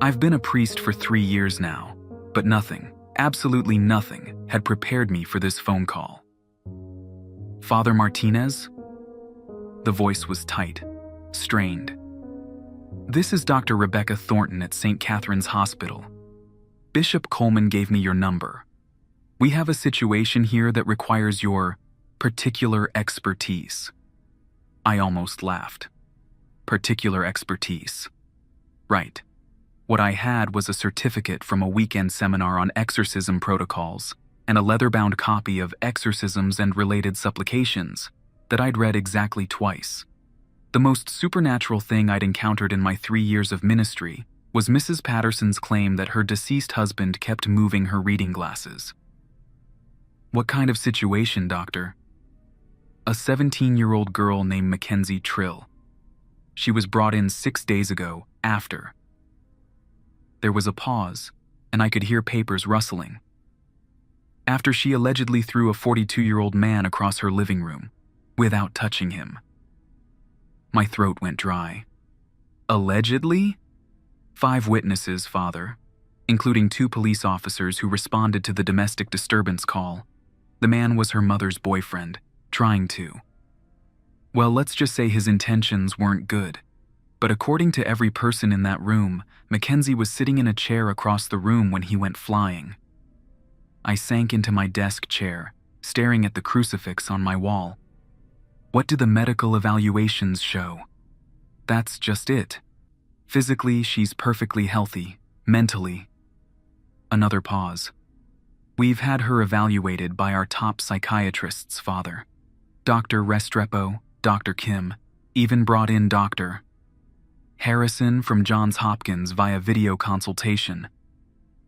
I've been a priest for 3 years now, but nothing, absolutely nothing, had prepared me for this phone call. Father Martinez? The voice was tight, strained. This is Dr. Rebecca Thornton at St. Catherine's Hospital. Bishop Coleman gave me your number. We have a situation here that requires your particular expertise. I almost laughed. Particular expertise. Right. What I had was a certificate from a weekend seminar on exorcism protocols and a leather-bound copy of Exorcisms and Related Supplications that I'd read exactly twice. The most supernatural thing I'd encountered in my 3 years of ministry was Mrs. Patterson's claim that her deceased husband kept moving her reading glasses. What kind of situation, doctor? A 17-year-old girl named Mackenzie Trill. She was brought in 6 days ago, after. There was a pause, and I could hear papers rustling. After she allegedly threw a 42-year-old man across her living room, without touching him. My throat went dry. Allegedly? 5 witnesses, Father, including 2 police officers who responded to the domestic disturbance call. The man was her mother's boyfriend, trying to. Well, let's just say his intentions weren't good. But according to every person in that room, Mackenzie was sitting in a chair across the room when he went flying. I sank into my desk chair, staring at the crucifix on my wall. What do the medical evaluations show? That's just it. Physically, she's perfectly healthy. Mentally. Another pause. We've had her evaluated by our top psychiatrists, Father. Dr. Restrepo, Dr. Kim, even brought in Dr. Harrison from Johns Hopkins via video consultation.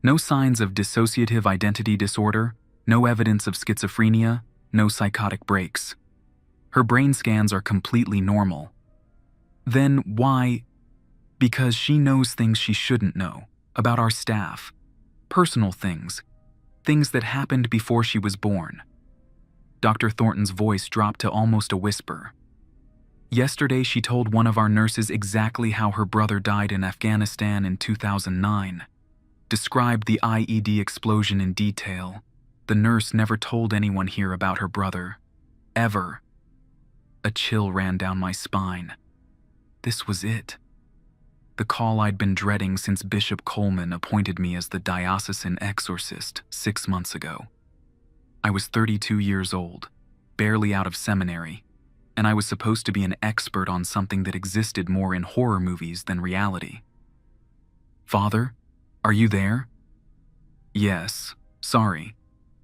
No signs of dissociative identity disorder, no evidence of schizophrenia, no psychotic breaks. Her brain scans are completely normal. Then why? Because she knows things she shouldn't know, about our staff. Personal things. Things that happened before she was born. Dr. Thornton's voice dropped to almost a whisper. Yesterday she told one of our nurses exactly how her brother died in Afghanistan in 2009. Described the IED explosion in detail. The nurse never told anyone here about her brother. Ever. A chill ran down my spine. This was it. The call I'd been dreading since Bishop Coleman appointed me as the diocesan exorcist 6 months ago. I was 32 years old, barely out of seminary, and I was supposed to be an expert on something that existed more in horror movies than reality. Father, are you there? Yes, sorry.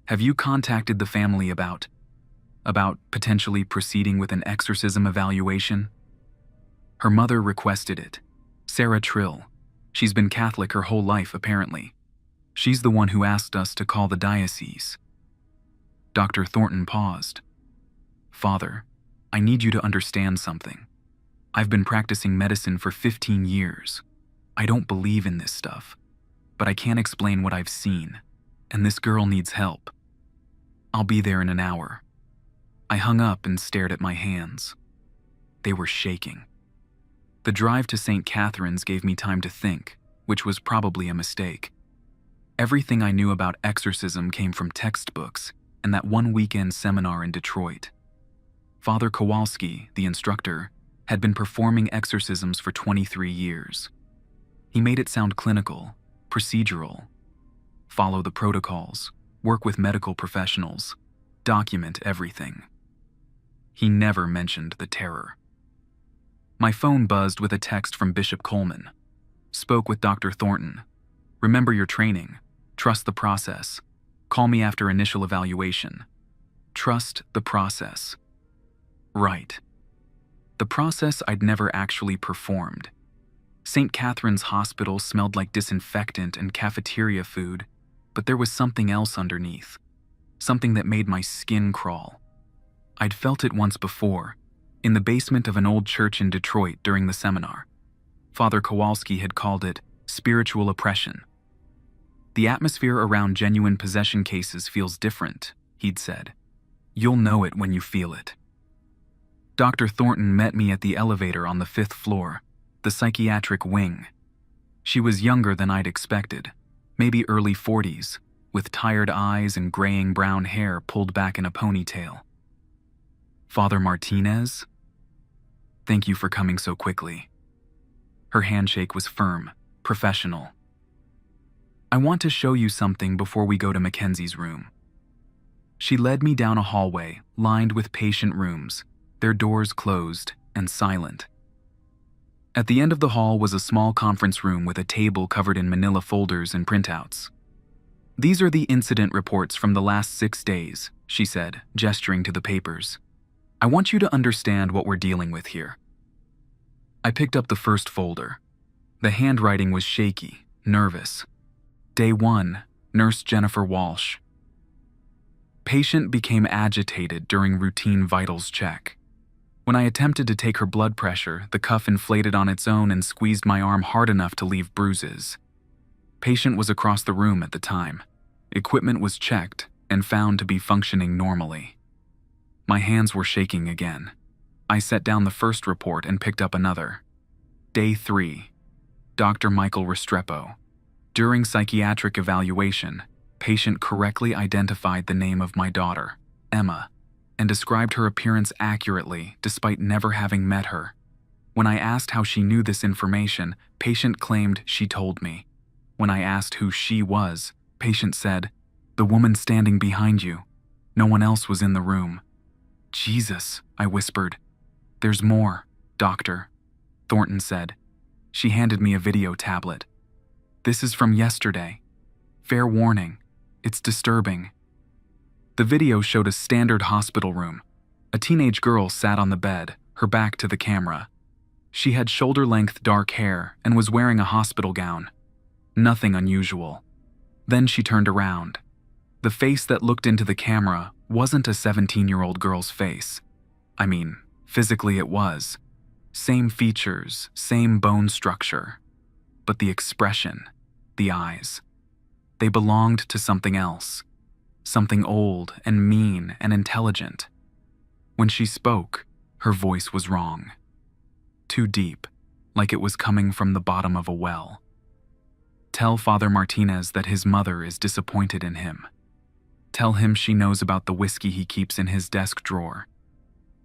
Have you contacted the family about potentially proceeding with an exorcism evaluation? Her mother requested it. Sarah Trill. She's been Catholic her whole life, apparently. She's the one who asked us to call the diocese. Dr. Thornton paused. Father, I need you to understand something. I've been practicing medicine for 15 years. I don't believe in this stuff, but I can't explain what I've seen, and this girl needs help. I'll be there in an hour. I hung up and stared at my hands. They were shaking. The drive to St. Catherine's gave me time to think, which was probably a mistake. Everything I knew about exorcism came from textbooks and that one weekend seminar in Detroit. Father Kowalski, the instructor, had been performing exorcisms for 23 years. He made it sound clinical, procedural. Follow the protocols, work with medical professionals, document everything. He never mentioned the terror. My phone buzzed with a text from Bishop Coleman. Spoke with Dr. Thornton. Remember your training. Trust the process. Call me after initial evaluation. Trust the process. Right. The process I'd never actually performed. St. Catherine's Hospital smelled like disinfectant and cafeteria food, but there was something else underneath. Something that made my skin crawl. I'd felt it once before, in the basement of an old church in Detroit during the seminar. Father Kowalski had called it spiritual oppression. The atmosphere around genuine possession cases feels different, he'd said. You'll know it when you feel it. Dr. Thornton met me at the elevator on the 5th floor, the psychiatric wing. She was younger than I'd expected, maybe early 40s, with tired eyes and graying brown hair pulled back in a ponytail. "Father Martinez? Thank you for coming so quickly." Her handshake was firm, professional. "I want to show you something before we go to Mackenzie's room." She led me down a hallway lined with patient rooms, their doors closed and silent. At the end of the hall was a small conference room with a table covered in manila folders and printouts. "These are the incident reports from the last 6 days," she said, gesturing to the papers. "I want you to understand what we're dealing with here." I picked up the first folder. The handwriting was shaky, nervous. Day 1, Nurse Jennifer Walsh. Patient became agitated during routine vitals check. When I attempted to take her blood pressure, the cuff inflated on its own and squeezed my arm hard enough to leave bruises. Patient was across the room at the time. Equipment was checked and found to be functioning normally. My hands were shaking again. I set down the first report and picked up another. Day 3, Dr. Michael Restrepo. During psychiatric evaluation, patient correctly identified the name of my daughter, Emma, and described her appearance accurately despite never having met her. When I asked how she knew this information, patient claimed she told me. When I asked who she was, patient said, "The woman standing behind you. No one else was in the room." "Jesus," I whispered. "There's more, doctor," Thornton said. She handed me a video tablet. "This is from yesterday. Fair warning, it's disturbing." The video showed a standard hospital room. A teenage girl sat on the bed, her back to the camera. She had shoulder-length dark hair and was wearing a hospital gown. Nothing unusual. Then she turned around. The face that looked into the camera wasn't a 17-year-old girl's face. I mean, physically it was. Same features, same bone structure. But the expression, the eyes, they belonged to something else. Something old and mean and intelligent. When she spoke, her voice was wrong. Too deep, like it was coming from the bottom of a well. "Tell Father Martinez that his mother is disappointed in him. Tell him she knows about the whiskey he keeps in his desk drawer.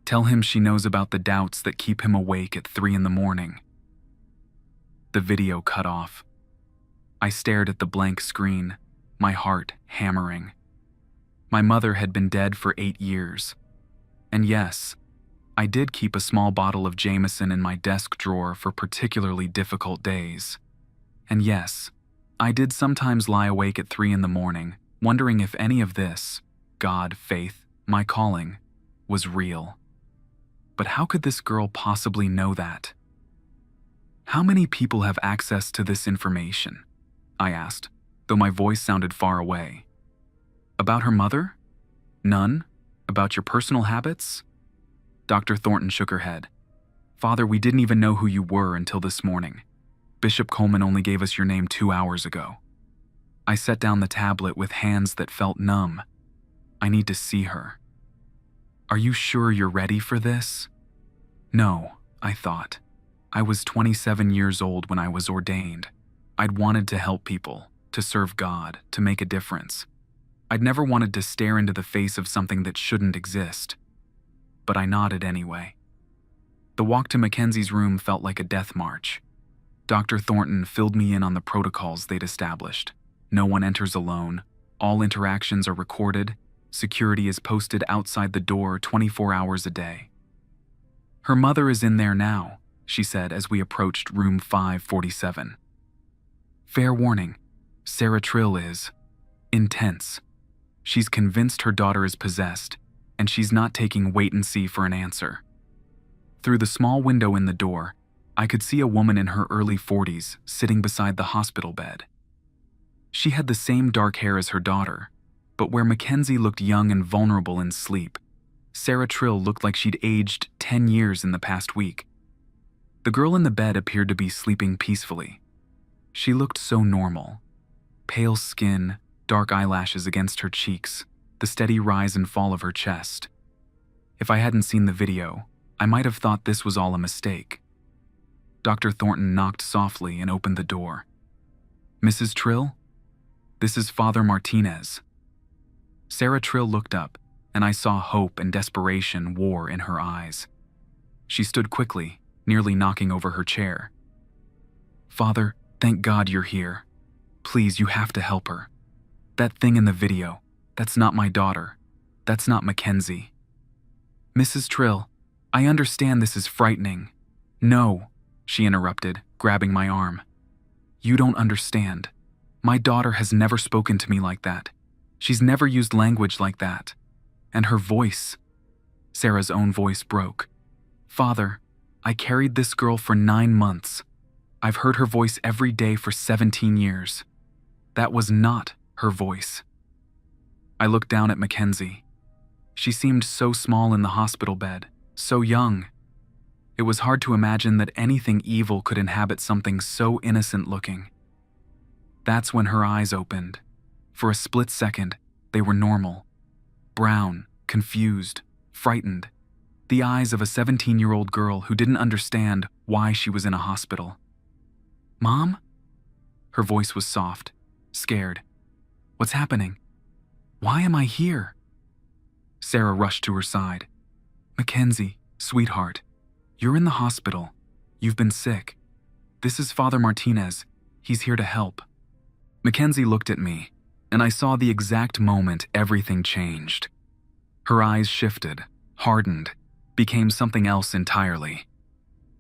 Tell him she knows about the doubts that keep him awake at 3 in the morning." The video cut off. I stared at the blank screen, my heart hammering. My mother had been dead for 8 years. And yes, I did keep a small bottle of Jameson in my desk drawer for particularly difficult days. And yes, I did sometimes lie awake at 3 in the morning, wondering if any of this, God, faith, my calling, was real. But how could this girl possibly know that? "How many people have access to this information?" I asked, though my voice sounded far away. "About her mother? None? About your personal habits?" Dr. Thornton shook her head. "Father, we didn't even know who you were until this morning. Bishop Coleman only gave us your name 2 hours ago." I set down the tablet with hands that felt numb. "I need to see her." "Are you sure you're ready for this?" No, I thought. I was 27 years old when I was ordained. I'd wanted to help people, to serve God, to make a difference. I'd never wanted to stare into the face of something that shouldn't exist. But I nodded anyway. The walk to Mackenzie's room felt like a death march. Dr. Thornton filled me in on the protocols they'd established. No one enters alone. All interactions are recorded. Security is posted outside the door 24 hours a day. "Her mother is in there now," she said as we approached room 547. "Fair warning, Sarah Trill is intense. She's convinced her daughter is possessed, and she's not taking wait and see for an answer." Through the small window in the door, I could see a woman in her early 40s sitting beside the hospital bed. She had the same dark hair as her daughter, but where Mackenzie looked young and vulnerable in sleep, Sarah Trill looked like she'd aged 10 years in the past week. The girl in the bed appeared to be sleeping peacefully. She looked so normal. Pale skin, dark eyelashes against her cheeks, the steady rise and fall of her chest. If I hadn't seen the video, I might have thought this was all a mistake. Dr. Thornton knocked softly and opened the door. "Mrs. Trill? This is Father Martinez." Sarah Trill looked up, and I saw hope and desperation war in her eyes. She stood quickly, nearly knocking over her chair. "Father, thank God you're here. Please, you have to help her. That thing in the video, that's not my daughter. That's not Mackenzie." "Mrs. Trill, I understand this is frightening." "No," she interrupted, grabbing my arm. "You don't understand. My daughter has never spoken to me like that. She's never used language like that. And her voice," Sarah's own voice broke. "Father, I carried this girl for 9 months. I've heard her voice every day for 17 years. That was not her voice." I looked down at Mackenzie. She seemed so small in the hospital bed, so young. It was hard to imagine that anything evil could inhabit something so innocent-looking. That's when her eyes opened. For a split second, they were normal. Brown, confused, frightened. The eyes of a 17-year-old girl who didn't understand why she was in a hospital. "Mom?" Her voice was soft, scared. "What's happening? Why am I here?" Sarah rushed to her side. "Mackenzie, sweetheart, you're in the hospital. You've been sick. This is Father Martinez. He's here to help." Mackenzie looked at me, and I saw the exact moment everything changed. Her eyes shifted, hardened, became something else entirely.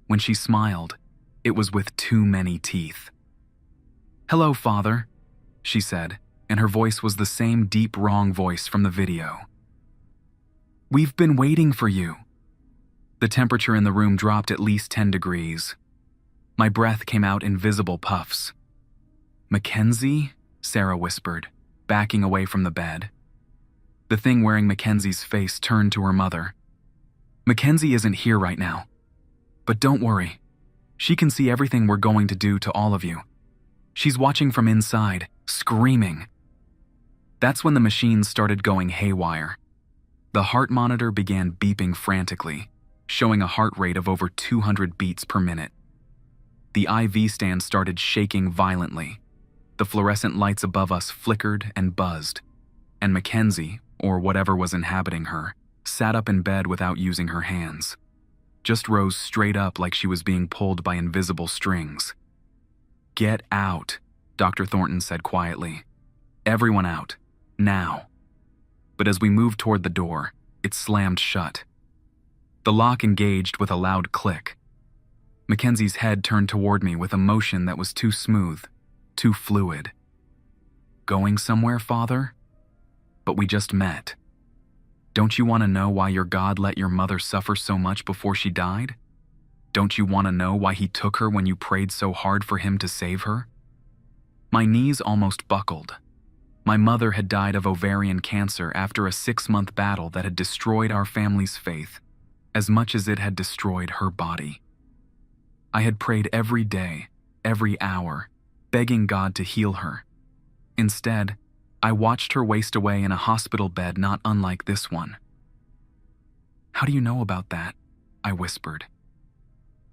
When she smiled, it was with too many teeth. "Hello, Father," she said, and her voice was the same deep, wrong voice from the video. "We've been waiting for you." The temperature in the room dropped at least 10 degrees. My breath came out in visible puffs. "Mackenzie?" Sarah whispered, backing away from the bed. The thing wearing Mackenzie's face turned to her mother. "Mackenzie isn't here right now. But don't worry. She can see everything we're going to do to all of you. She's watching from inside, screaming." That's when the machines started going haywire. The heart monitor began beeping frantically, showing a heart rate of over 200 beats per minute. The IV stand started shaking violently. The fluorescent lights above us flickered and buzzed, and Mackenzie, or whatever was inhabiting her, sat up in bed without using her hands. Just rose straight up like she was being pulled by invisible strings. "Get out," Dr. Thornton said quietly. "Everyone out. Now." But as we moved toward the door, it slammed shut. The lock engaged with a loud click. Mackenzie's head turned toward me with a motion that was too smooth, too fluid. "Going somewhere, Father? But we just met. Don't you want to know why your God let your mother suffer so much before she died? Don't you want to know why he took her when you prayed so hard for him to save her?" My knees almost buckled. My mother had died of ovarian cancer after a 6-month battle that had destroyed our family's faith, as much as it had destroyed her body. I had prayed every day, every hour, begging God to heal her. Instead, I watched her waste away in a hospital bed not unlike this one. "How do you know about that?" I whispered.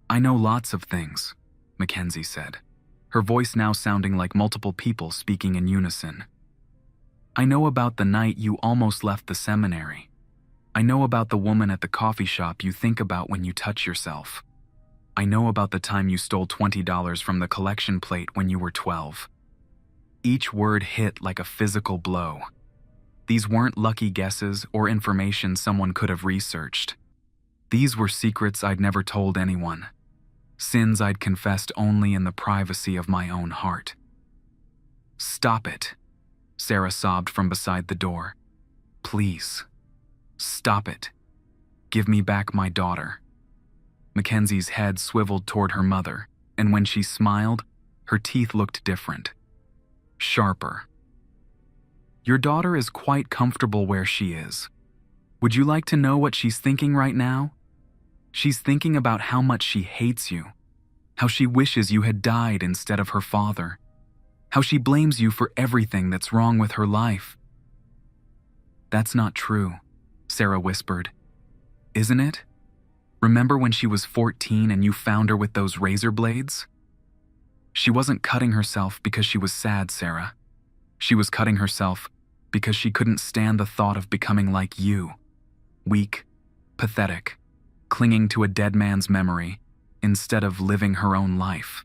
"I know lots of things," Mackenzie said, her voice now sounding like multiple people speaking in unison. "I know about the night you almost left the seminary. I know about the woman at the coffee shop you think about when you touch yourself. I know about the time you stole $20 from the collection plate when you were 12. Each word hit like a physical blow. These weren't lucky guesses or information someone could have researched. These were secrets I'd never told anyone. Sins I'd confessed only in the privacy of my own heart." "Stop it," Sarah sobbed from beside the door. "Please, stop it. Give me back my daughter." Mackenzie's head swiveled toward her mother, and when she smiled, her teeth looked different. Sharper. "Your daughter is quite comfortable where she is. Would you like to know what she's thinking right now? She's thinking about how much she hates you, how she wishes you had died instead of her father, how she blames you for everything that's wrong with her life." "That's not true," Sarah whispered. "Isn't it?" Remember when she was 14 and you found her with those razor blades? She wasn't cutting herself because she was sad, Sarah. She was cutting herself because she couldn't stand the thought of becoming like you. Weak, pathetic, clinging to a dead man's memory instead of living her own life.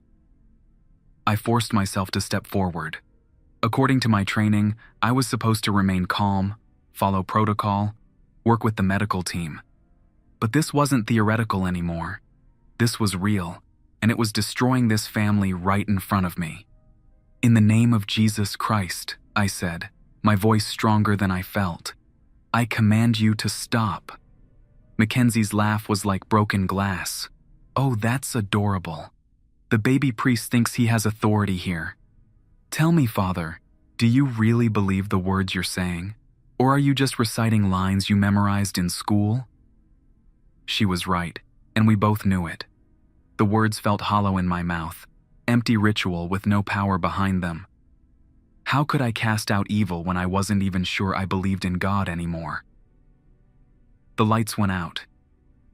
I forced myself to step forward. According to my training, I was supposed to remain calm, follow protocol, work with the medical team. But this wasn't theoretical anymore. This was real, and it was destroying this family right in front of me. "In the name of Jesus Christ," I said, my voice stronger than I felt, "I command you to stop." Mackenzie's laugh was like broken glass. "Oh, that's adorable. The baby priest thinks he has authority here. Tell me, Father, do you really believe the words you're saying? Or are you just reciting lines you memorized in school?" She was right, and we both knew it. The words felt hollow in my mouth, empty ritual with no power behind them. How could I cast out evil when I wasn't even sure I believed in God anymore? The lights went out.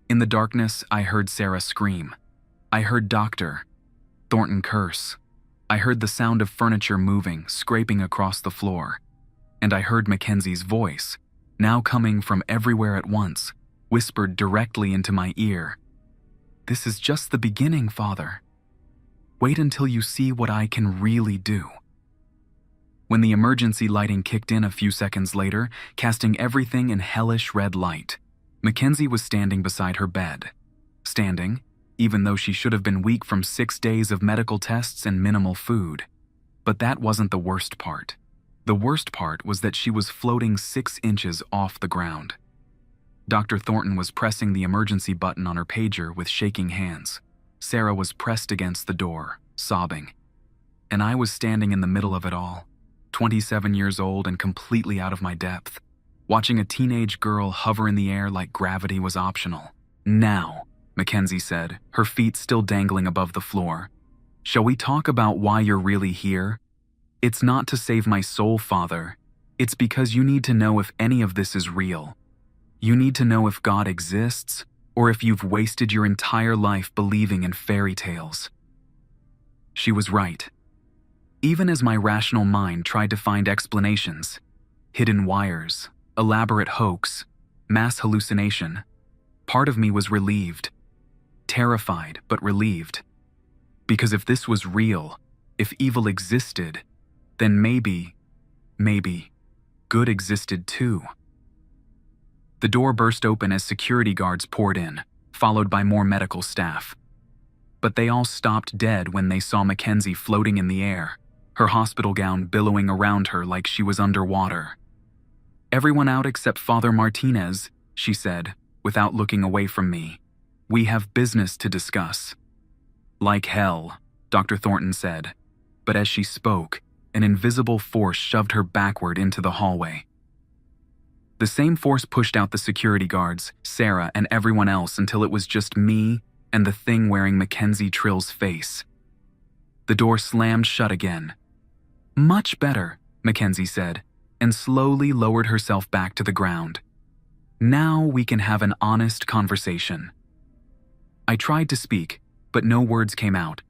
In the darkness, I heard Sarah scream. I heard Dr. Thornton curse. I heard the sound of furniture moving, scraping across the floor. And I heard Mackenzie's voice, now coming from everywhere at once, whispered directly into my ear. "This is just the beginning, Father. Wait until you see what I can really do." When the emergency lighting kicked in a few seconds later, casting everything in hellish red light, Mackenzie was standing beside her bed. Standing, even though she should have been weak from 6 days of medical tests and minimal food. But that wasn't the worst part. The worst part was that she was floating 6 inches off the ground. Dr. Thornton was pressing the emergency button on her pager with shaking hands. Sarah was pressed against the door, sobbing. And I was standing in the middle of it all, 27 years old and completely out of my depth, watching a teenage girl hover in the air like gravity was optional. "Now," Mackenzie said, her feet still dangling above the floor, "shall we talk about why you're really here? It's not to save my soul, Father. It's because you need to know if any of this is real. You need to know if God exists, or if you've wasted your entire life believing in fairy tales." She was right. Even as my rational mind tried to find explanations, hidden wires, elaborate hoax, mass hallucination, part of me was relieved. Terrified, but relieved. Because if this was real, if evil existed, then maybe, good existed too. The door burst open as security guards poured in, followed by more medical staff. But they all stopped dead when they saw Mackenzie floating in the air, her hospital gown billowing around her like she was underwater. "Everyone out except Father Martinez," she said, without looking away from me. "We have business to discuss." "Like hell," Dr. Thornton said, but as she spoke, an invisible force shoved her backward into the hallway. The same force pushed out the security guards, Sarah, and everyone else until it was just me and the thing wearing Mackenzie Trill's face. The door slammed shut again. "Much better," Mackenzie said, and slowly lowered herself back to the ground. "Now we can have an honest conversation." I tried to speak, but no words came out.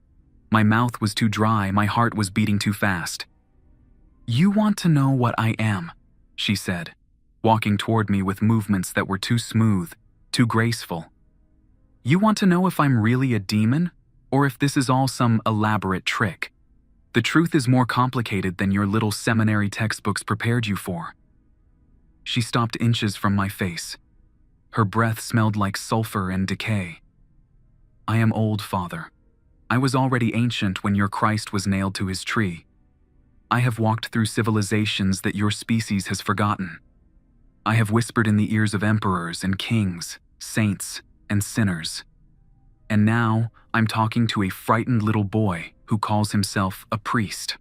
My mouth was too dry, my heart was beating too fast. "You want to know what I am," she said, walking toward me with movements that were too smooth, too graceful. "You want to know if I'm really a demon, or if this is all some elaborate trick. The truth is more complicated than your little seminary textbooks prepared you for." She stopped inches from my face. Her breath smelled like sulfur and decay. "I am old, Father. I was already ancient when your Christ was nailed to his tree. I have walked through civilizations that your species has forgotten. I have whispered in the ears of emperors and kings, saints and sinners. And now I'm talking to a frightened little boy who calls himself a priest."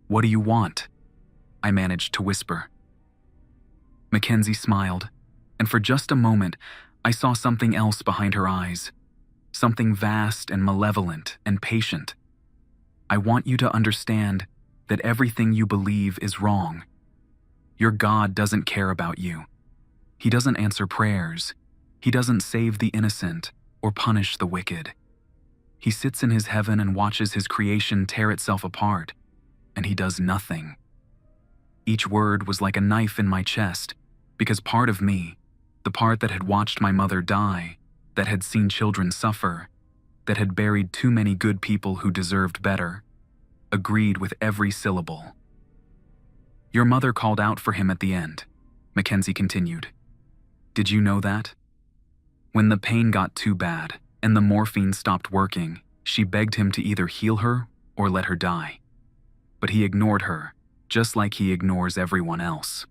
"What do you want?" I managed to whisper. Mackenzie smiled, and for just a moment, I saw something else behind her eyes. Something vast and malevolent and patient. "I want you to understand that everything you believe is wrong. Your God doesn't care about you. He doesn't answer prayers. He doesn't save the innocent or punish the wicked. He sits in his heaven and watches his creation tear itself apart, and he does nothing. Each word was like a knife in my chest, because part of me, the part that had watched my mother die, that had seen children suffer, that had buried too many good people who deserved better, agreed with every syllable. Your mother called out for him at the end, Mackenzie continued. Did you know that? When the pain got too bad and the morphine stopped working, she begged him to either heal her or let her die. But he ignored her, just like he ignores everyone else.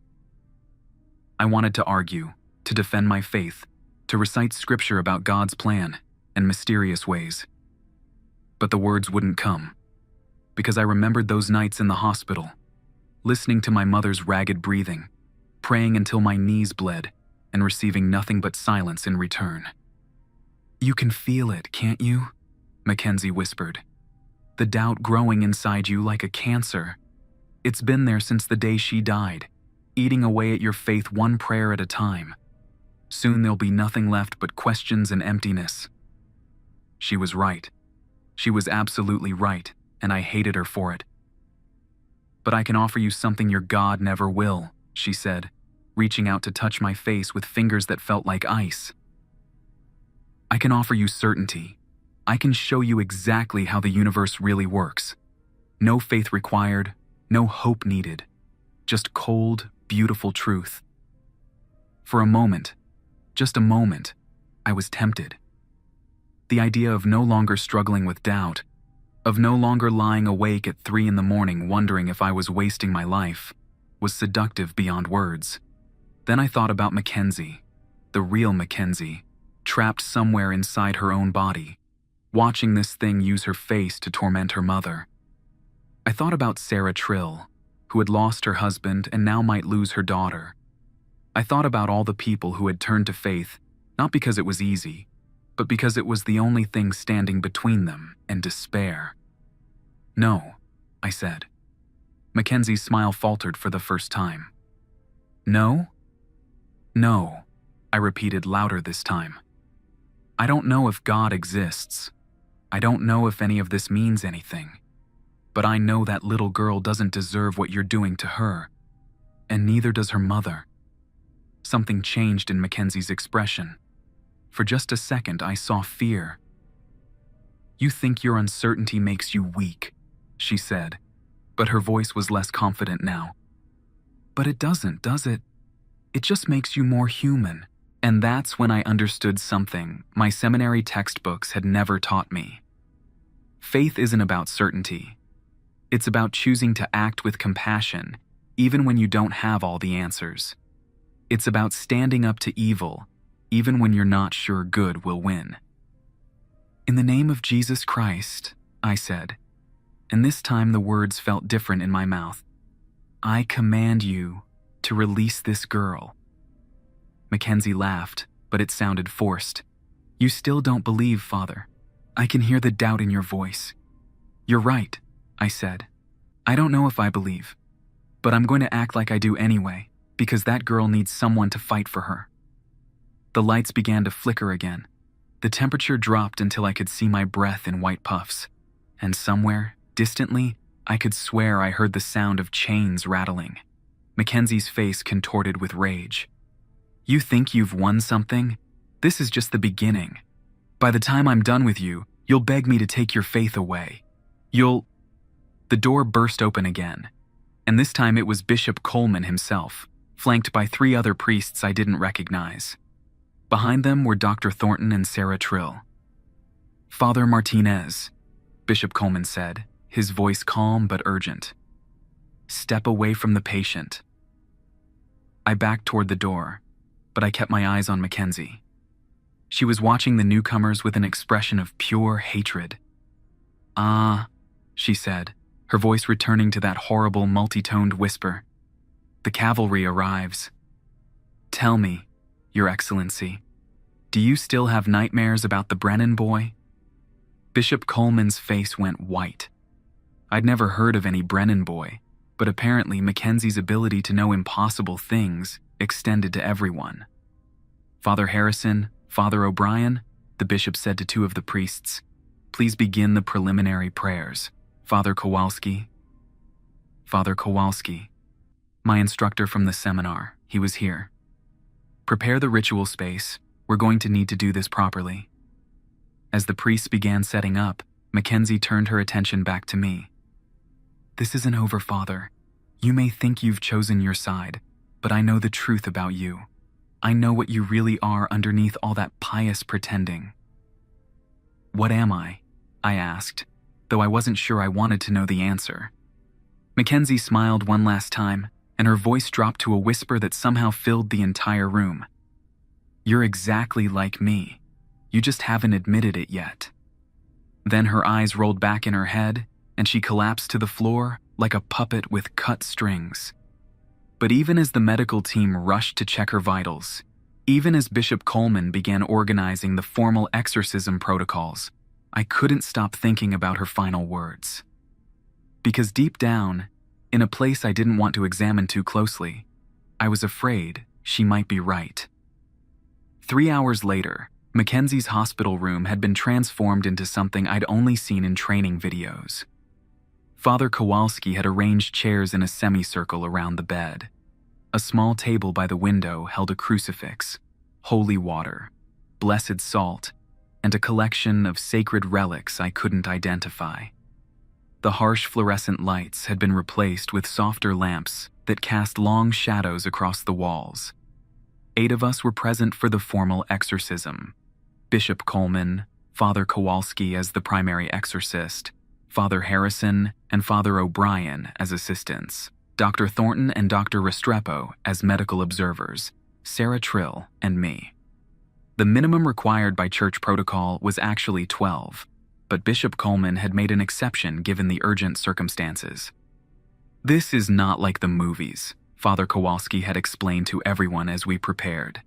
I wanted to argue, to defend my faith, to recite scripture about God's plan and mysterious ways. But the words wouldn't come, because I remembered those nights in the hospital, listening to my mother's ragged breathing, praying until my knees bled, and receiving nothing but silence in return. You can feel it, can't you? Mackenzie whispered. The doubt growing inside you like a cancer. It's been there since the day she died, eating away at your faith one prayer at a time. Soon there'll be nothing left but questions and emptiness. She was right. She was absolutely right, and I hated her for it. But I can offer you something your God never will, she said, reaching out to touch my face with fingers that felt like ice. I can offer you certainty. I can show you exactly how the universe really works. No faith required, no hope needed. Just cold, beautiful truth. For a moment, just a moment, I was tempted. The idea of no longer struggling with doubt, of no longer lying awake at 3 a.m. wondering if I was wasting my life, was seductive beyond words. Then I thought about Mackenzie, the real Mackenzie, trapped somewhere inside her own body, watching this thing use her face to torment her mother. I thought about Sarah Trill, who had lost her husband and now might lose her daughter. I thought about all the people who had turned to faith, not because it was easy, but because it was the only thing standing between them and despair. No, I said. Mackenzie's smile faltered for the first time. No? No, I repeated louder this time. I don't know if God exists. I don't know if any of this means anything. But I know that little girl doesn't deserve what you're doing to her, and neither does her mother. Something changed in Mackenzie's expression. For just a second, I saw fear. You think your uncertainty makes you weak, she said, but her voice was less confident now. But it doesn't, does it? It just makes you more human. And that's when I understood something my seminary textbooks had never taught me. Faith isn't about certainty. It's about choosing to act with compassion, even when you don't have all the answers. It's about standing up to evil, even when you're not sure good will win. In the name of Jesus Christ, I said, and this time the words felt different in my mouth. I command you to release this girl. Mackenzie laughed, but it sounded forced. You still don't believe, Father. I can hear the doubt in your voice. You're right, I said. I don't know if I believe, but I'm going to act like I do anyway, because that girl needs someone to fight for her. The lights began to flicker again. The temperature dropped until I could see my breath in white puffs, and somewhere, distantly, I could swear I heard the sound of chains rattling. Mackenzie's face contorted with rage. You think you've won something? This is just the beginning. By the time I'm done with you, you'll beg me to take your faith away. The door burst open again, and this time it was Bishop Coleman himself, flanked by 3 other priests I didn't recognize. Behind them were Dr. Thornton and Sarah Trill. Father Martinez, Bishop Coleman said, his voice calm but urgent. Step away from the patient. I backed toward the door, but I kept my eyes on Mackenzie. She was watching the newcomers with an expression of pure hatred. Ah, she said, her voice returning to that horrible multi-toned whisper. The cavalry arrives. Tell me, Your Excellency, do you still have nightmares about the Brennan boy? Bishop Coleman's face went white. I'd never heard of any Brennan boy, but apparently Mackenzie's ability to know impossible things extended to everyone. Father Harrison, "Father O'Brien," the bishop said to two of the priests, "please begin the preliminary prayers. Father Kowalski." Father Kowalski, my instructor from the seminar, he was here. "Prepare the ritual space. We're going to need to do this properly." As the priests began setting up, Mackenzie turned her attention back to me. "This isn't over, Father. You may think you've chosen your side, but I know the truth about you. I know what you really are underneath all that pious pretending." "What am I?" I asked, though I wasn't sure I wanted to know the answer. Mackenzie smiled one last time, and her voice dropped to a whisper that somehow filled the entire room. "You're exactly like me. You just haven't admitted it yet." Then her eyes rolled back in her head, and she collapsed to the floor like a puppet with cut strings. But even as the medical team rushed to check her vitals, even as Bishop Coleman began organizing the formal exorcism protocols, I couldn't stop thinking about her final words. Because deep down, in a place I didn't want to examine too closely, I was afraid she might be right. 3 hours later, Mackenzie's hospital room had been transformed into something I'd only seen in training videos. Father Kowalski had arranged chairs in a semicircle around the bed. A small table by the window held a crucifix, holy water, blessed salt, and a collection of sacred relics I couldn't identify. The harsh fluorescent lights had been replaced with softer lamps that cast long shadows across the walls. 8 of us were present for the formal exorcism. Bishop Coleman, Father Kowalski as the primary exorcist, Father Harrison and Father O'Brien as assistants, Dr. Thornton and Dr. Restrepo as medical observers, Sarah Trill and me. The minimum required by church protocol was actually 12, but Bishop Coleman had made an exception given the urgent circumstances. "This is not like the movies," Father Kowalski had explained to everyone as we prepared.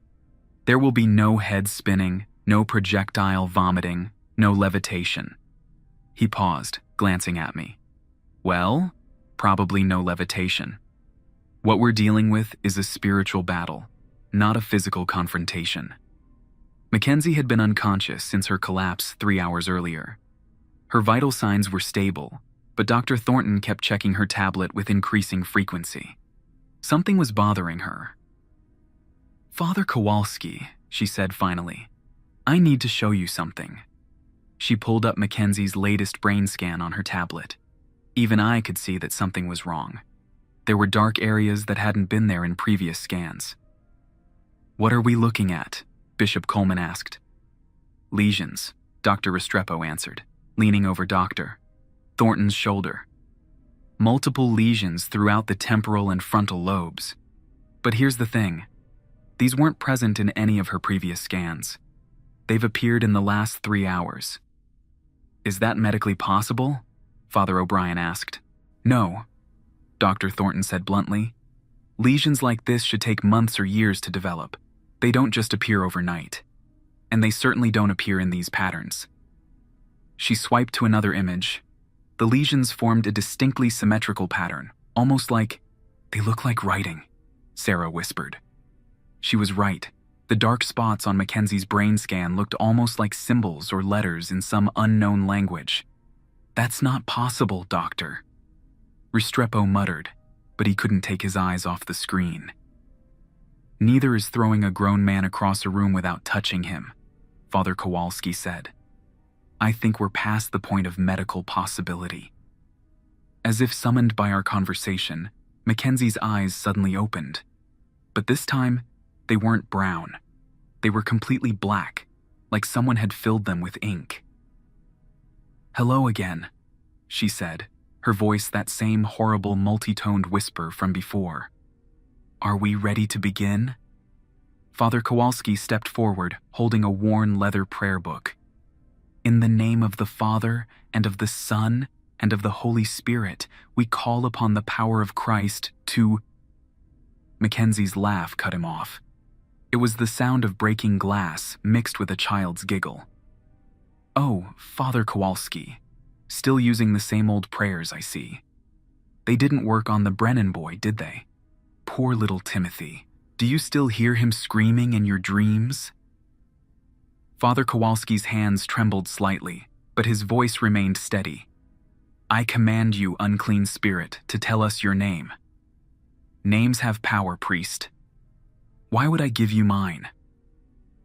"There will be no head spinning, no projectile vomiting, no levitation." He paused, glancing at me. "Well, probably no levitation. What we're dealing with is a spiritual battle, not a physical confrontation." Mackenzie had been unconscious since her collapse 3 hours earlier. Her vital signs were stable, but Dr. Thornton kept checking her tablet with increasing frequency. Something was bothering her. "Father Kowalski," she said finally, "I need to show you something." She pulled up Mackenzie's latest brain scan on her tablet. Even I could see that something was wrong. There were dark areas that hadn't been there in previous scans. "What are we looking at?" Bishop Coleman asked. "Lesions," Dr. Restrepo answered, leaning over Dr. Thornton's shoulder. "Multiple lesions throughout the temporal and frontal lobes. But here's the thing. These weren't present in any of her previous scans. They've appeared in the last 3 hours." "Is that medically possible?" Father O'Brien asked. "No," Dr. Thornton said bluntly. "Lesions like this should take months or years to develop. They don't just appear overnight. And they certainly don't appear in these patterns." She swiped to another image. The lesions formed a distinctly symmetrical pattern, almost like, "They look like writing," Sarah whispered. She was right. The dark spots on Mackenzie's brain scan looked almost like symbols or letters in some unknown language. "That's not possible, Doctor," Restrepo muttered, but he couldn't take his eyes off the screen. "Neither is throwing a grown man across a room without touching him," Father Kowalski said. "I think we're past the point of medical possibility." As if summoned by our conversation, Mackenzie's eyes suddenly opened. But this time, they weren't brown. They were completely black, like someone had filled them with ink. "Hello again," she said, her voice that same horrible multi-toned whisper from before. "Are we ready to begin?" Father Kowalski stepped forward, holding a worn leather prayer book. "In the name of the Father, and of the Son, and of the Holy Spirit, we call upon the power of Christ to—" Mackenzie's laugh cut him off. It was the sound of breaking glass mixed with a child's giggle. "Oh, Father Kowalski. Still using the same old prayers, I see. They didn't work on the Brennan boy, did they? Poor little Timothy. Do you still hear him screaming in your dreams?" Father Kowalski's hands trembled slightly, but his voice remained steady. I command you, unclean spirit, to tell us your name. Names have power, priest. Why would I give you mine?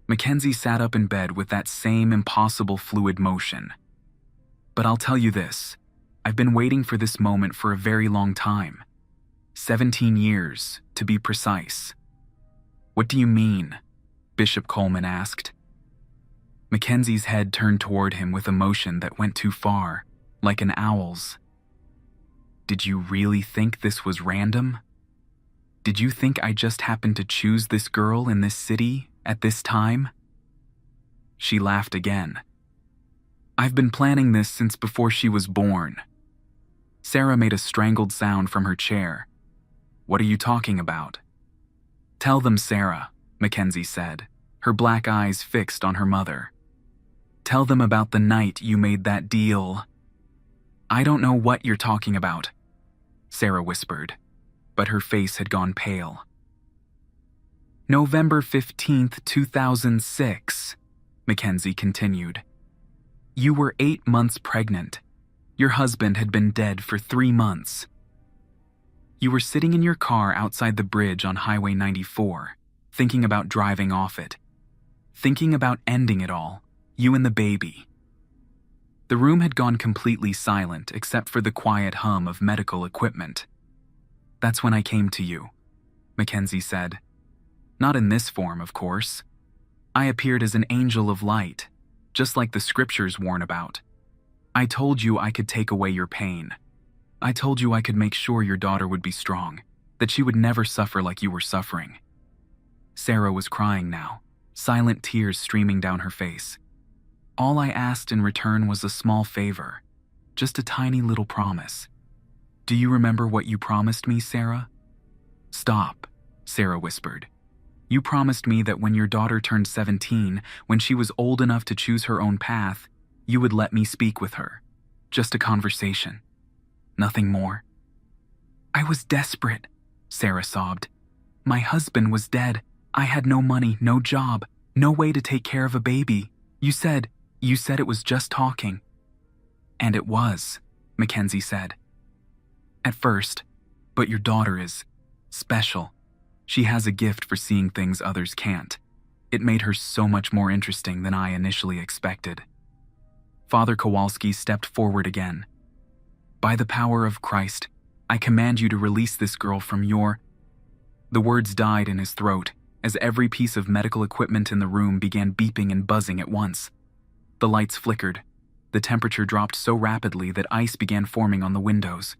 Mackenzie sat up in bed with that same impossible fluid motion. But I'll tell you this, I've been waiting for this moment for a very long time. 17 years, to be precise. What do you mean? Bishop Coleman asked. Mackenzie's head turned toward him with emotion that went too far, like an owl's. Did you really think this was random? Did you think I just happened to choose this girl in this city at this time? She laughed again. I've been planning this since before she was born. Sarah made a strangled sound from her chair. What are you talking about? Tell them, Sarah, Mackenzie said, her black eyes fixed on her mother. Tell them about the night you made that deal. I don't know what you're talking about, Sarah whispered, but her face had gone pale. November 15th, 2006, Mackenzie continued. You were 8 months pregnant. Your husband had been dead for 3 months. You were sitting in your car outside the bridge on Highway 94, thinking about driving off it. Thinking about ending it all, you and the baby. The room had gone completely silent except for the quiet hum of medical equipment. That's when I came to you, Mackenzie said. Not in this form, of course. I appeared as an angel of light, just like the scriptures warn about. I told you I could take away your pain. I told you I could make sure your daughter would be strong, that she would never suffer like you were suffering. Sarah was crying now, silent tears streaming down her face. All I asked in return was a small favor, just a tiny little promise. Do you remember what you promised me, Sarah? Stop, Sarah whispered. You promised me that when your daughter turned 17, when she was old enough to choose her own path, you would let me speak with her. Just a conversation. Nothing more. I was desperate, Sarah sobbed. My husband was dead. I had no money, no job, no way to take care of a baby. You said it was just talking. And it was, Mackenzie said. At first, but your daughter is special. She has a gift for seeing things others can't. It made her so much more interesting than I initially expected. Father Kowalski stepped forward again. By the power of Christ, I command you to release this girl from your... The words died in his throat as every piece of medical equipment in the room began beeping and buzzing at once. The lights flickered. The temperature dropped so rapidly that ice began forming on the windows.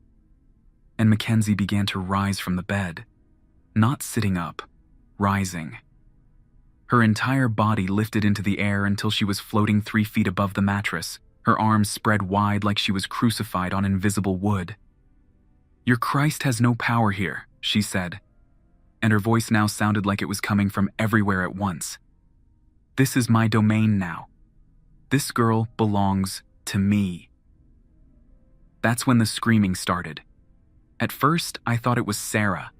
And Mackenzie began to rise from the bed. Not sitting up, rising. Her entire body lifted into the air until she was floating 3 feet above the mattress, her arms spread wide like she was crucified on invisible wood. Your Christ has no power here, she said, and her voice now sounded like it was coming from everywhere at once. This is my domain now. This girl belongs to me. That's when the screaming started. At first, I thought it was Sarah,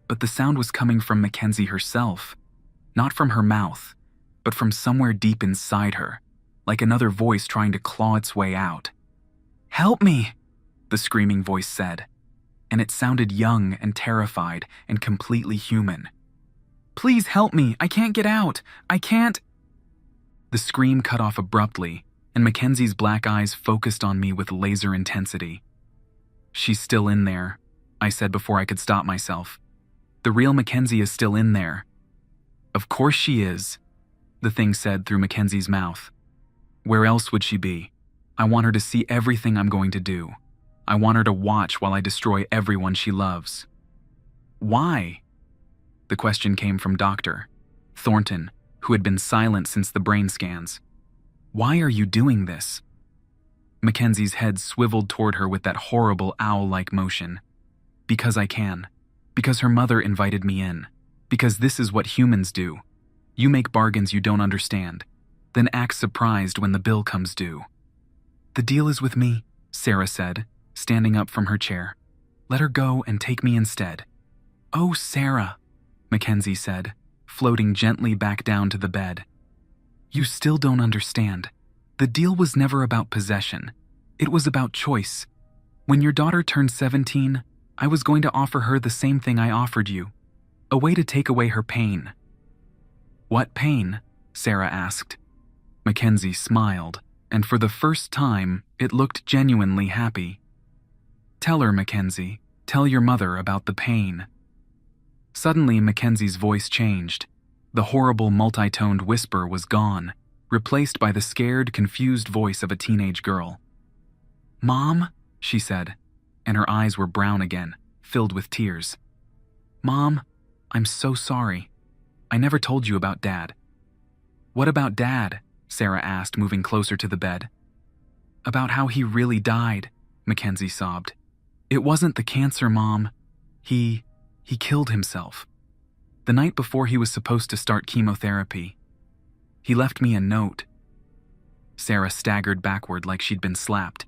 but the sound was coming from Mackenzie herself, not from her mouth, but from somewhere deep inside her, like another voice trying to claw its way out. Help me, the screaming voice said, and it sounded young and terrified and completely human. Please help me, I can't get out, I can't... The scream cut off abruptly, and Mackenzie's black eyes focused on me with laser intensity. She's still in there, I said before I could stop myself. The real Mackenzie is still in there. Of course she is, the thing said through Mackenzie's mouth. Where else would she be? I want her to see everything I'm going to do. I want her to watch while I destroy everyone she loves. Why? The question came from Dr. Thornton, who had been silent since the brain scans. Why are you doing this? Mackenzie's head swiveled toward her with that horrible owl-like motion. Because I can. Because her mother invited me in. Because this is what humans do. You make bargains you don't understand, then act surprised when the bill comes due. The deal is with me, Sarah said, standing up from her chair. Let her go and take me instead. Oh, Sarah, Mackenzie said, floating gently back down to the bed. You still don't understand. The deal was never about possession. It was about choice. When your daughter turned 17, I was going to offer her the same thing I offered you. A way to take away her pain." "What pain?" Sarah asked. Mackenzie smiled, and for the first time, it looked genuinely happy. "Tell her, Mackenzie. Tell your mother about the pain." Suddenly, Mackenzie's voice changed. The horrible multi-toned whisper was gone, replaced by the scared, confused voice of a teenage girl. "Mom," she said, and her eyes were brown again, filled with tears. "Mom, I'm so sorry. I never told you about Dad." "What about Dad?" Sarah asked, moving closer to the bed. "About how he really died," Mackenzie sobbed. "It wasn't the cancer, Mom. He killed himself. The night before he was supposed to start chemotherapy. He left me a note." Sarah staggered backward like she'd been slapped.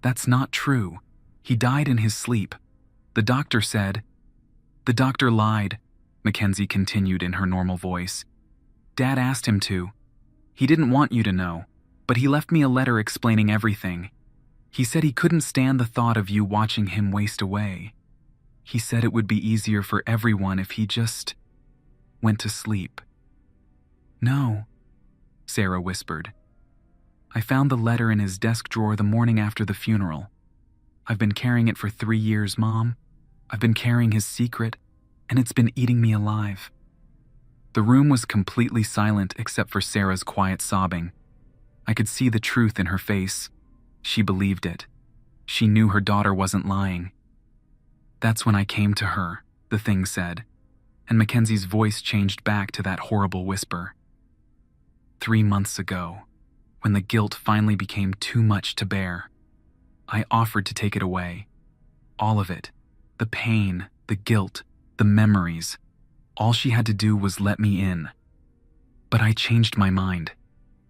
"That's not true. He died in his sleep. The doctor said—" "The doctor lied," Mackenzie continued in her normal voice. "Dad asked him to. He didn't want you to know, but he left me a letter explaining everything. He said he couldn't stand the thought of you watching him waste away. He said it would be easier for everyone if he just went to sleep." "No," Sarah whispered. "I found the letter in his desk drawer the morning after the funeral. I've been carrying it for 3 years, Mom. I've been carrying his secret, and it's been eating me alive." The room was completely silent except for Sarah's quiet sobbing. I could see the truth in her face. She believed it. She knew her daughter wasn't lying. "That's when I came to her," the thing said, and Mackenzie's voice changed back to that horrible whisper. 3 months ago, when the guilt finally became too much to bear, I offered to take it away. All of it. The pain, the guilt, the memories. All she had to do was let me in. But I changed my mind,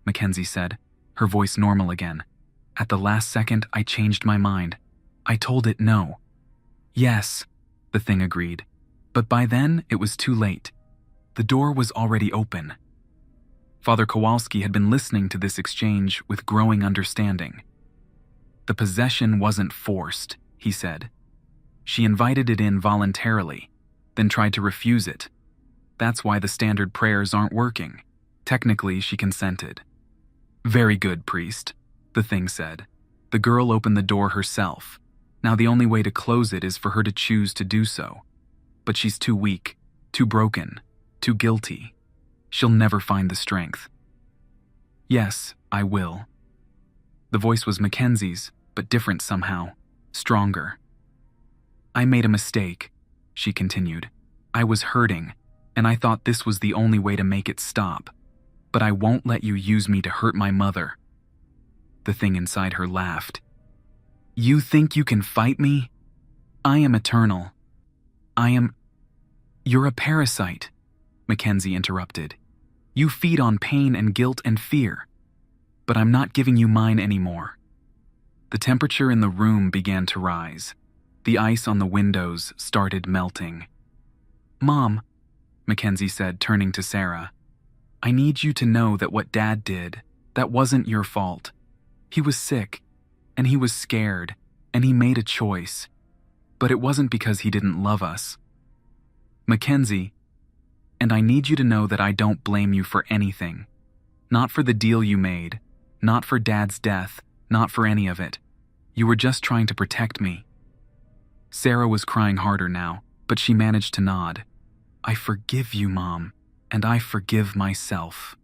Mackenzie said, her voice normal again. At the last second, I changed my mind. I told it no. "Yes," the thing agreed. But by then, it was too late. The door was already open. Father Kowalski had been listening to this exchange with growing understanding. "The possession wasn't forced," he said. "She invited it in voluntarily, then tried to refuse it. That's why the standard prayers aren't working. Technically, she consented." "Very good, priest," the thing said. "The girl opened the door herself. Now the only way to close it is for her to choose to do so. But she's too weak, too broken, too guilty. She'll never find the strength." "Yes, I will." The voice was Mackenzie's, but different somehow, stronger. "I made a mistake," she continued. "I was hurting, and I thought this was the only way to make it stop. But I won't let you use me to hurt my mother." The thing inside her laughed. "You think you can fight me? I am eternal. You're a parasite," Mackenzie interrupted. "You feed on pain and guilt and fear. But I'm not giving you mine anymore." The temperature in the room began to rise. The ice on the windows started melting. "Mom," Mackenzie said, turning to Sarah, "I need you to know that what Dad did, that wasn't your fault. He was sick, and he was scared, and he made a choice. But it wasn't because he didn't love us. Mackenzie, and I need you to know that I don't blame you for anything. Not for the deal you made, not for Dad's death, not for any of it. You were just trying to protect me." Sarah was crying harder now, but she managed to nod. "I forgive you, Mom, and I forgive myself."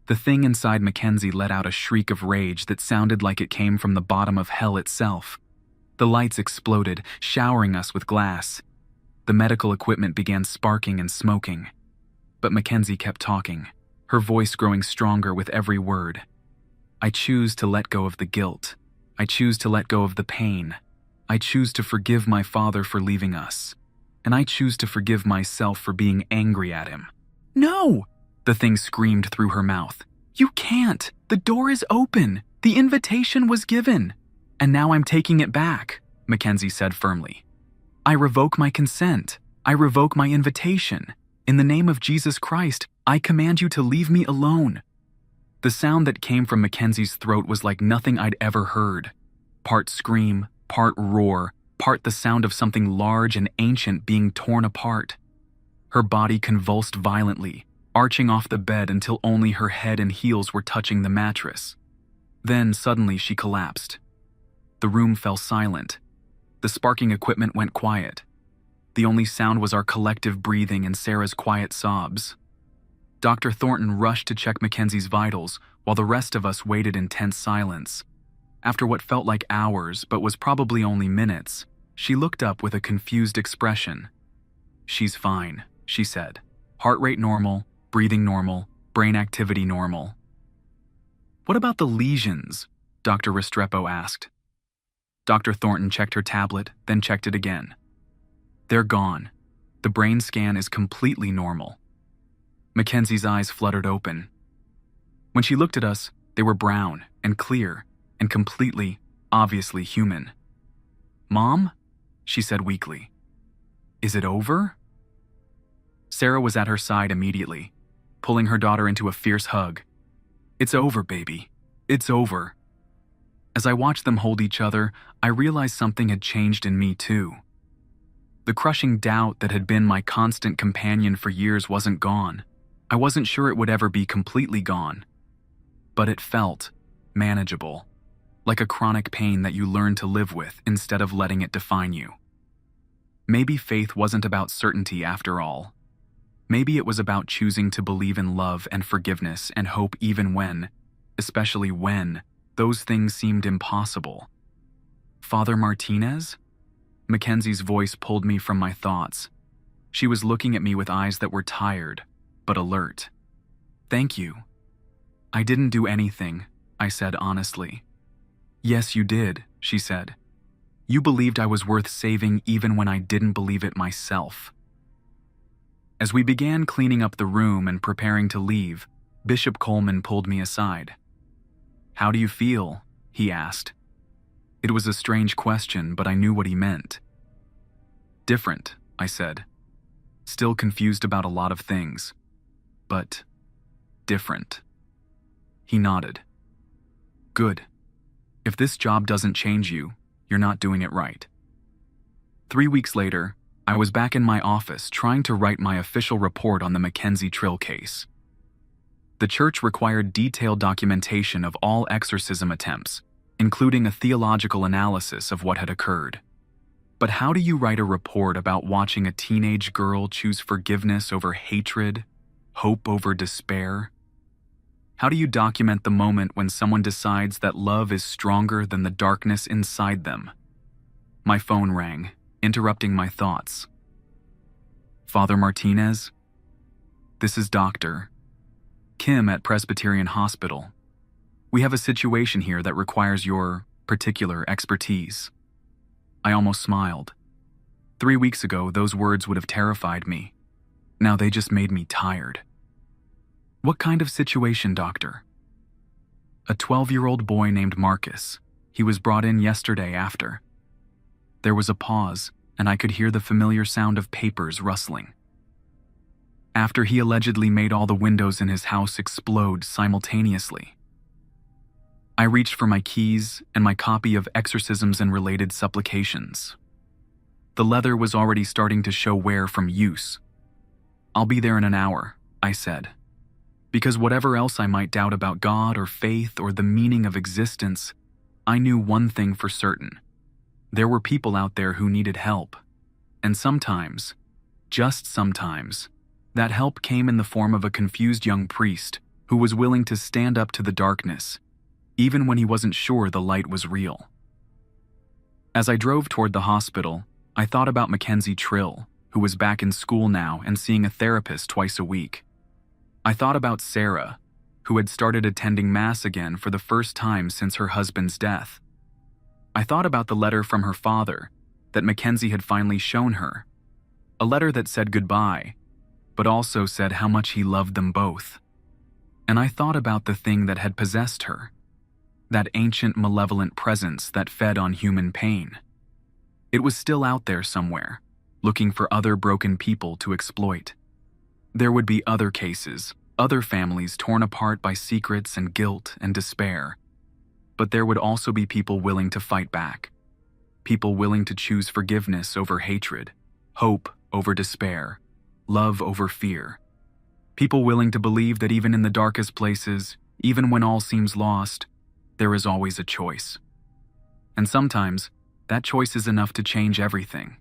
The thing inside Mackenzie let out a shriek of rage that sounded like it came from the bottom of hell itself. The lights exploded, showering us with glass. The medical equipment began sparking and smoking. But Mackenzie kept talking, her voice growing stronger with every word. "I choose to let go of the guilt. I choose to let go of the pain. I choose to forgive my father for leaving us. And I choose to forgive myself for being angry at him." "No!" the thing screamed through her mouth. "You can't! The door is open! The invitation was given! And now I'm taking it back," Mackenzie said firmly. "I revoke my consent. I revoke my invitation. In the name of Jesus Christ, I command you to leave me alone." The sound that came from Mackenzie's throat was like nothing I'd ever heard. Part scream, part roar, part the sound of something large and ancient being torn apart. Her body convulsed violently, arching off the bed until only her head and heels were touching the mattress. Then suddenly she collapsed. The room fell silent. The sparking equipment went quiet. The only sound was our collective breathing and Sarah's quiet sobs. Dr. Thornton rushed to check Mackenzie's vitals while the rest of us waited in tense silence. After what felt like hours but was probably only minutes, she looked up with a confused expression. "She's fine," she said. "Heart rate normal, breathing normal, brain activity normal." "What about the lesions?" Dr. Restrepo asked. Dr. Thornton checked her tablet, then checked it again. "They're gone. The brain scan is completely normal." Mackenzie's eyes fluttered open. When she looked at us, they were brown and clear and completely, obviously human. "Mom?" she said weakly. "Is it over?" Sarah was at her side immediately, pulling her daughter into a fierce hug. "It's over, baby. It's over." As I watched them hold each other, I realized something had changed in me too. The crushing doubt that had been my constant companion for years wasn't gone. I wasn't sure it would ever be completely gone. But it felt manageable, like a chronic pain that you learn to live with instead of letting it define you. Maybe faith wasn't about certainty after all. Maybe it was about choosing to believe in love and forgiveness and hope even when, especially when, those things seemed impossible. "Father Martinez?" Mackenzie's voice pulled me from my thoughts. She was looking at me with eyes that were tired, but alert. "Thank you." "I didn't do anything," I said honestly. "Yes, you did," she said. "You believed I was worth saving even when I didn't believe it myself." As we began cleaning up the room and preparing to leave, Bishop Coleman pulled me aside. "How do you feel?" he asked. It was a strange question, but I knew what he meant. "Different," I said. "Still confused about a lot of things, but different." He nodded. "Good. If this job doesn't change you, you're not doing it right." 3 weeks later, I was back in my office trying to write my official report on the Mackenzie Trill case. The church required detailed documentation of all exorcism attempts, including a theological analysis of what had occurred. But how do you write a report about watching a teenage girl choose forgiveness over hatred, hope over despair? How do you document the moment when someone decides that love is stronger than the darkness inside them? My phone rang, interrupting my thoughts. "Father Martinez? This is Dr. Kim at Presbyterian Hospital. We have a situation here that requires your particular expertise." I almost smiled. 3 weeks ago, those words would have terrified me. Now they just made me tired. "What kind of situation, doctor?" "A 12-year-old boy named Marcus. He was brought in yesterday after." There was a pause, and I could hear the familiar sound of papers rustling. "After he allegedly made all the windows in his house explode simultaneously." I reached for my keys and my copy of Exorcisms and Related Supplications. The leather was already starting to show wear from use. "I'll be there in an hour," I said. Because whatever else I might doubt about God or faith or the meaning of existence, I knew one thing for certain. There were people out there who needed help. And sometimes, just sometimes, that help came in the form of a confused young priest who was willing to stand up to the darkness, even when he wasn't sure the light was real. As I drove toward the hospital, I thought about Mackenzie Trill, who was back in school now and seeing a therapist twice a week. I thought about Sarah, who had started attending Mass again for the first time since her husband's death. I thought about the letter from her father that Mackenzie had finally shown her, a letter that said goodbye, but also said how much he loved them both. And I thought about the thing that had possessed her, that ancient malevolent presence that fed on human pain. It was still out there somewhere, looking for other broken people to exploit. There would be other cases, other families torn apart by secrets and guilt and despair. But there would also be people willing to fight back. People willing to choose forgiveness over hatred, hope over despair, love over fear. People willing to believe that even in the darkest places, even when all seems lost, there is always a choice. And sometimes, that choice is enough to change everything.